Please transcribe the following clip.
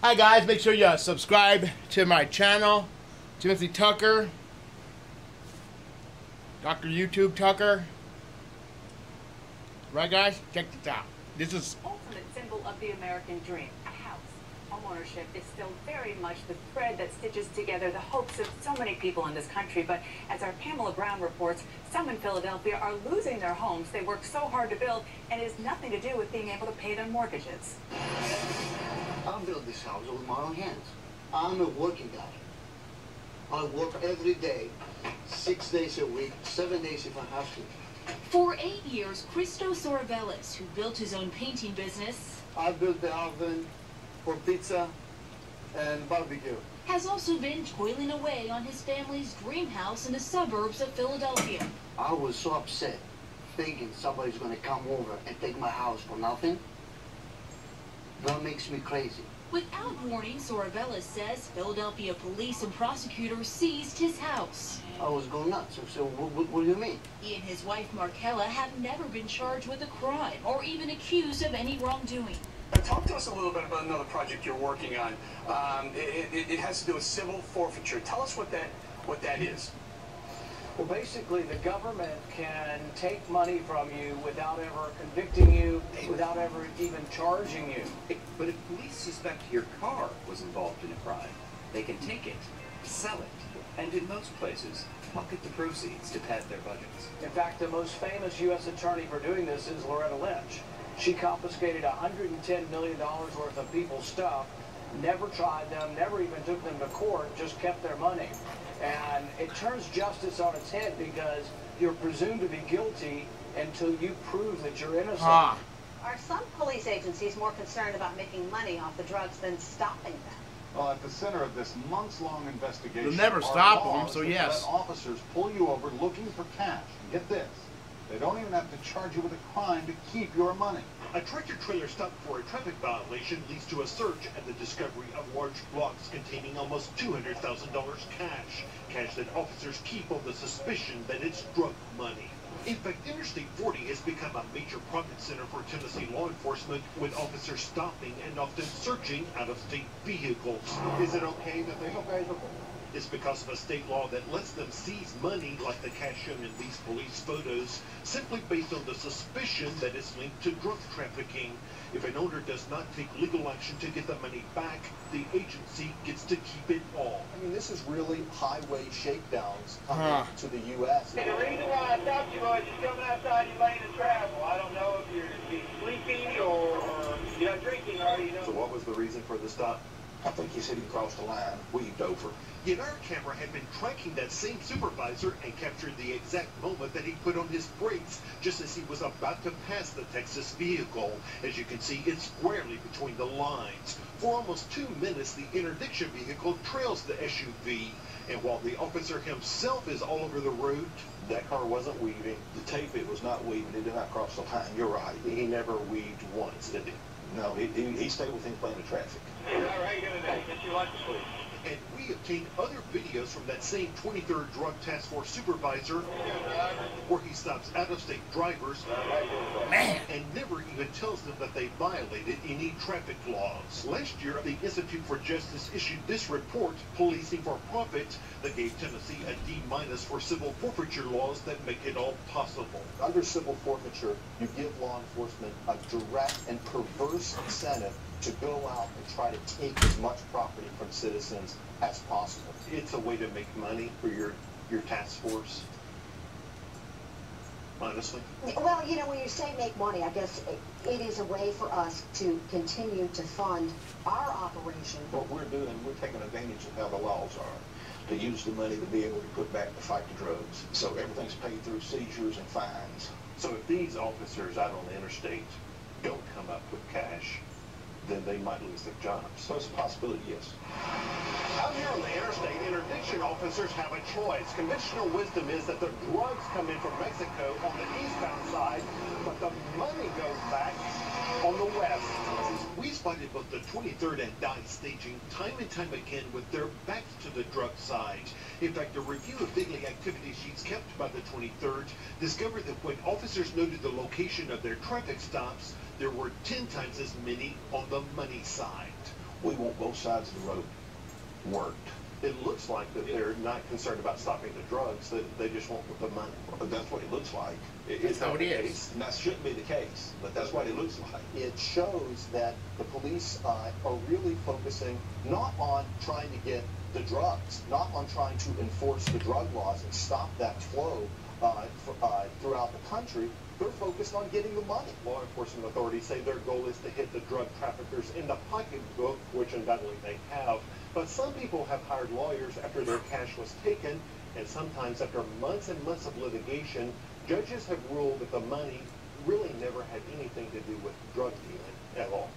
Hi guys, make sure you subscribe to my channel, Timothy Tucker, Dr. YouTube Tucker. Right guys? Check this out. This is ultimate symbol of the American dream, a house. Homeownership is still very much the thread that stitches together the hopes of so many people in this country. But as our Pamela Brown reports, some in Philadelphia are losing their homes they worked so hard to build, and it has nothing to do with being able to pay their mortgages. I built this house with my own hands. I'm a working guy. I work every day, 6 days a week, 7 days if I have to. For 8 years, Christos Sorvelis, who built his own painting business, I built the oven for pizza and barbecue, has also been toiling away on his family's dream house in the suburbs of Philadelphia. I was so upset, thinking somebody's going to come over and take my house for nothing. That makes me crazy. Without warning, Sorvelis says Philadelphia police and prosecutors seized his house. I was going nuts. So what do you mean? He and his wife Markella have never been charged with a crime or even accused of any wrongdoing. Talk to us a little bit about another project you're working on. It has to do with civil forfeiture. Tell us what that is. Well, basically, the government can take money from you without ever convicting you, without ever even charging you. But if police suspect your car was involved in a crime, they can take it, sell it, and in most places, pocket the proceeds to pad their budgets. In fact, the most famous U.S. attorney for doing this is Loretta Lynch. She confiscated $110 million worth of people's stuff, never tried them, never even took them to court, just kept their money. And it turns justice on its head because you're presumed to be guilty until you prove that you're innocent. Ah. Are some police agencies more concerned about making money off the drugs than stopping them? Well, at the center of this months-long investigation, They'll never stop them, so yes. Let officers pull you over looking for cash. And get this, they don't even have to charge you with a crime to keep your money. A tractor-trailer stop for a traffic violation leads to a search and the discovery of large blocks containing almost $200,000 cash. Cash that officers keep on the suspicion that it's drug money. In fact, Interstate 40 has become a major profit center for Tennessee law enforcement, with officers stopping and often searching out-of-state vehicles. Is it okay that they It's because of a state law that lets them seize money like the cash shown in these police photos, simply based on the suspicion that it's linked to drug trafficking. If an owner does not take legal action to get the money back, the agency gets to keep it all. I mean, this is really highway shakedowns coming to the U.S. The reason why I stopped you was you're coming outside your lane of travel. I don't know if you're sleeping or you're not drinking, are you? So what was the reason for the stop? I think he said he crossed the line, weaved over. Yet our camera had been tracking that same supervisor and captured the exact moment that he put on his brakes just as he was about to pass the Texas vehicle. As you can see, it's squarely between the lines. For almost 2 minutes, the interdiction vehicle trails the SUV. And while the officer himself is all over the road, That car wasn't weaving. The tape, it was not weaving. It did not cross the line. You're right. he never weaved once, did he? No, he stayed within plane of traffic. All right, good today. Get your license, please. And we obtained other videos from that same 23rd Drug Task Force supervisor where he stops out-of-state drivers and never even tells them that they violated any traffic laws. Last year, the Institute for Justice issued this report, Policing for Profit, that gave Tennessee a D- for civil forfeiture laws that make it all possible. Under civil forfeiture, you give law enforcement a direct and perverse incentive to go out and try to take as much property from citizens as possible. It's a way to make money for your task force, honestly. Well, you know, when you say make money, I guess it is a way for us to continue to fund our operation. What we're doing, we're taking advantage of how the laws are, to use the money to be able to put back to fight the drugs. So everything's paid through seizures and fines. So if these officers out on the interstate don't come up with cash, then they might lose their jobs. So it's a possibility, yes. Out here on the interstate, interdiction officers have a choice. Conventional wisdom is that the drugs come in from Mexico on the eastbound side, but the money goes back on the west. We spotted both the 23rd and Dye staging time and time again with their backs to the drug side. In fact, a review of daily activity sheets kept by the 23rd discovered that when officers noted the location of their traffic stops, there were 10 times as many on the money side. We want both sides of the road worked. It looks like that they're not concerned about stopping the drugs, that they just want the money. But that's what it looks like. That's how it is. And that shouldn't be the case, but that's what it looks like. It shows that the police are really focusing not on trying to get the drugs, not on trying to enforce the drug laws and stop that flow throughout the country. They're focused on getting the money. Law enforcement authorities say their goal is to hit the drug traffickers in the pocketbook, which undoubtedly they have. But some people have hired lawyers after their cash was taken, and sometimes after months and months of litigation, judges have ruled that the money really never had anything to do with drug dealing at all.